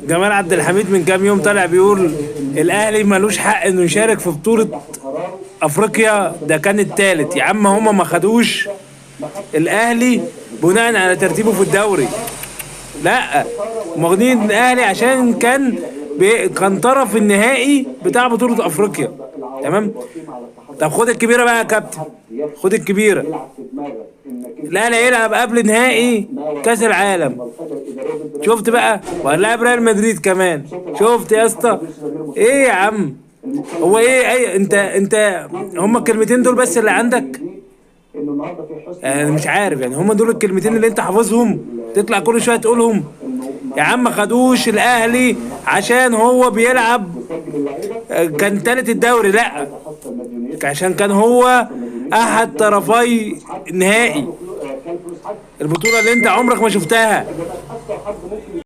جمال عبد الحميد من كام يوم طالع بيقول الاهلي ملوش حق انه يشارك في بطولة افريقيا، ده كان التالت. يا عم هما ما خدوش الاهلي بناء على ترتيبه في الدوري، لا، واخدين الاهلي عشان كان طرف النهائي بتاع بطولة افريقيا. تمام. طب خد الكبيرة بقى يا كابتن، خد الكبيرة. الاهلي هيلعب قبل نهائي كاس العالم، شفت بقى؟ وهنلاعب ريال مدريد كمان، شفت يا اسطى؟ ايه يا عم؟ هو ايه انت هما الكلمتين دول بس اللي عندك؟ يعني مش عارف، يعني هما دول الكلمتين اللي انت حافظهم تطلع كل شويه تقولهم؟ يا عم ما خدوش الاهلي عشان هو بيلعب كان تالت الدوري، لا، عشان كان هو احد طرفي النهائي، البطوله اللي انت عمرك ما شفتها.